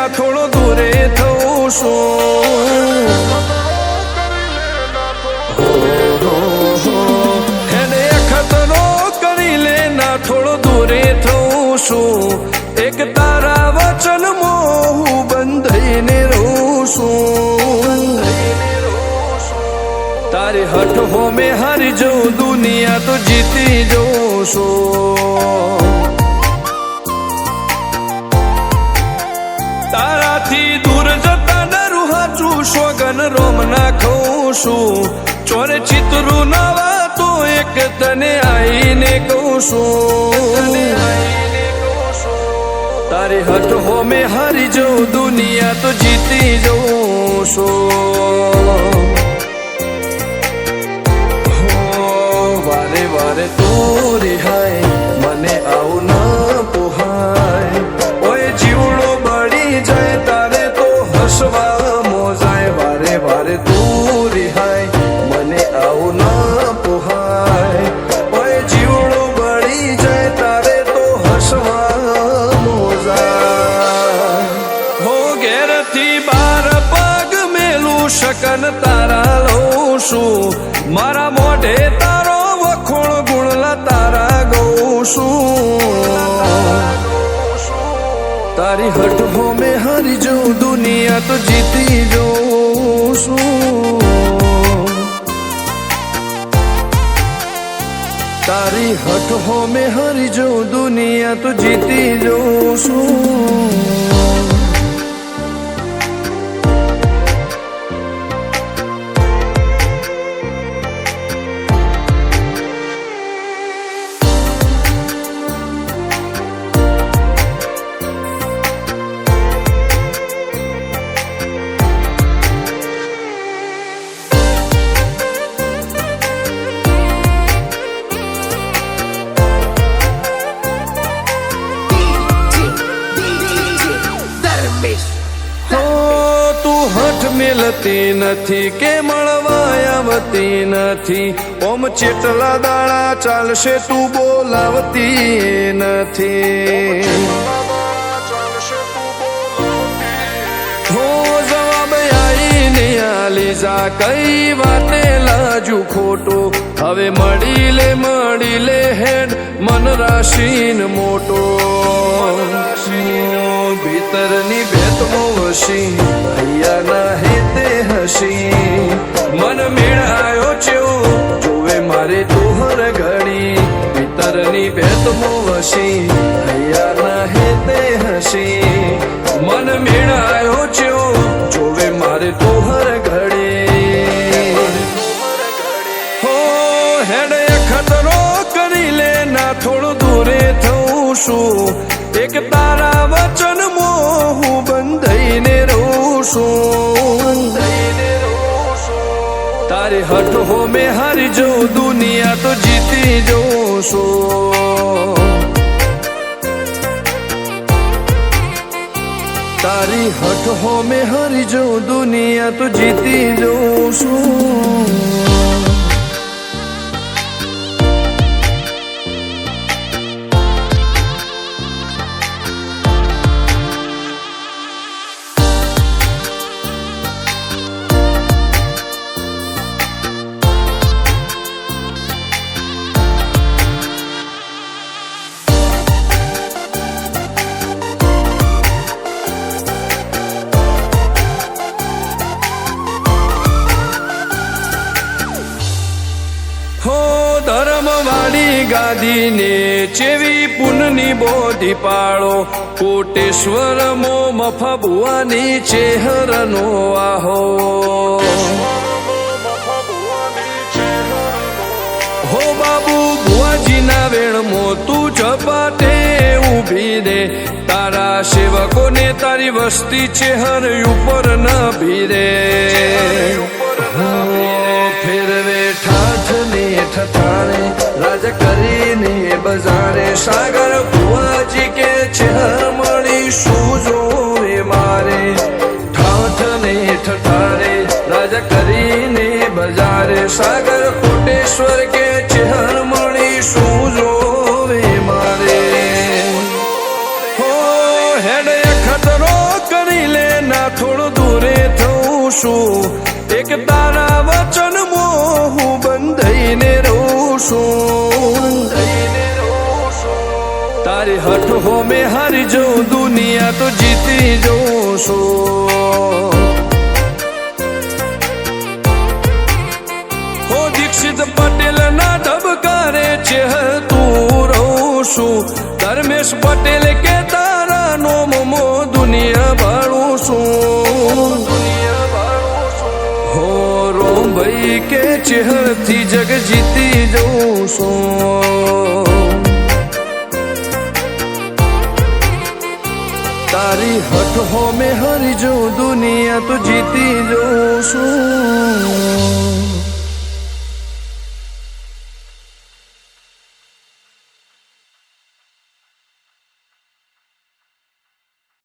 ના થોડો દૂરે થઉં છું. એને ખતરો કરી લે ના થોડો દૂરે થઉં છું. એક તારા વચનમાં હું બંધાઈને રહું છું. તારી હઠ હો મેં હારી જઉં દુનિયા તો જીતી જઉં છું. તારાથી દૂર જતા ડરું હાચું સોગન રોમ ના ખઉં છું. ચોરે ચિતરું નવા તો એક તને આઈને કહું છું. તારી હઠ હો મેં હારી જઉં દુનિયા તો જીતી જઉં છું. વારે વારે તું રિહાય મને આવું ના પોહાય. ઓય જીવડો બળી જાય તારે તો હસવા મોજાય. વારે વારે તું રિહાય મને આવું ના પોહાય. ઓય જીવડો બળી જાય તારે તો હસવા મોજાય. હો ઘેરથી બાર પગ મેલું શકન તારા લઉં છું. મારા મોઢે તારો વખોણ ગુણલા તારા ગઉં છું. તારી હઠ હો મેં હારી જઉં દુનિયા તો જીતી જઉં છું. તારી હઠ હો મેં હારી જઉં દુનિયા તો જીતી જઉં છું. મિલતી નથી કે મળવા આવતી નથી. ઓમ ચેટલા દાડા ચાલશે તું બોલાવતી નથી. હો જવાબ આઈને આલી જા કઈ વાતે લાજુ ખોટો. હવે મળી લે હેડ મન રાશીન મોટો. ભીતરની ભેતમાં વસી હૈયા ના હેતે હસી. મન મેળાયો ચેવો જોવે મારે તોહર ઘડી. ભીતરની ભેતમાં વસી હૈયા ના હેતે હસી. મન મેળાયો ચેવો જોવે મારે તોહર ઘડી. હો હેડ ખતરો કરી લે ના થોડો દૂરે થઉં છું. એક તારા વચનમાં હું બંધાઈને રહું છું. તારી હઠ હો મેં હારી જઉં દુનિયા તો જીતી જઉં છું. તારી હઠ હો મેં હારી જઉં દુનિયા તો જીતી જઉં છું. ધર્મવાળી ગાદીને ચેવી પુનની બોધી પાળો. કોટેશ્વર મો મફા ભુવાની ચેહરનો આહો. હો બાબુ ભુવાજીના વેણમો તું ઝપાટે ઊભી દે. તારા સેવકોને તારી વસ્તી ચેહર ઉપર ન ભીરે. ફેરવે ઠાઠ ને ઠઠાણે રાજ કરીને બજારે. સાગર ભુવાજી કે ચેહર મળી શું જોવે મારે. ઠાઠ ને ઠઠાણે રાજ કરીને બજારે. સાગર કોટેશ્વર કે ચેહર મળી શું જોવે મારે. હો હેડ ખતરો કરી છું એક તારા વચનમાં હું બંધાઈને રહું છું તારી હઠ હો મેં હારી જઉં દુનિયા તો જીતી જઉં છું હો દીક્ષિત પટેલ ના ધબકારે છે તું રહું છું ધર્મેશ પટેલ કે તારા નોમો દુનિયા ભાળું છું હો રોમ ભાઈ કે ચેહરથી જગ જીતી જઉં છું તારી હઠ હો મેં હરી જઉં દુનિયા તો જીતી જઉં છું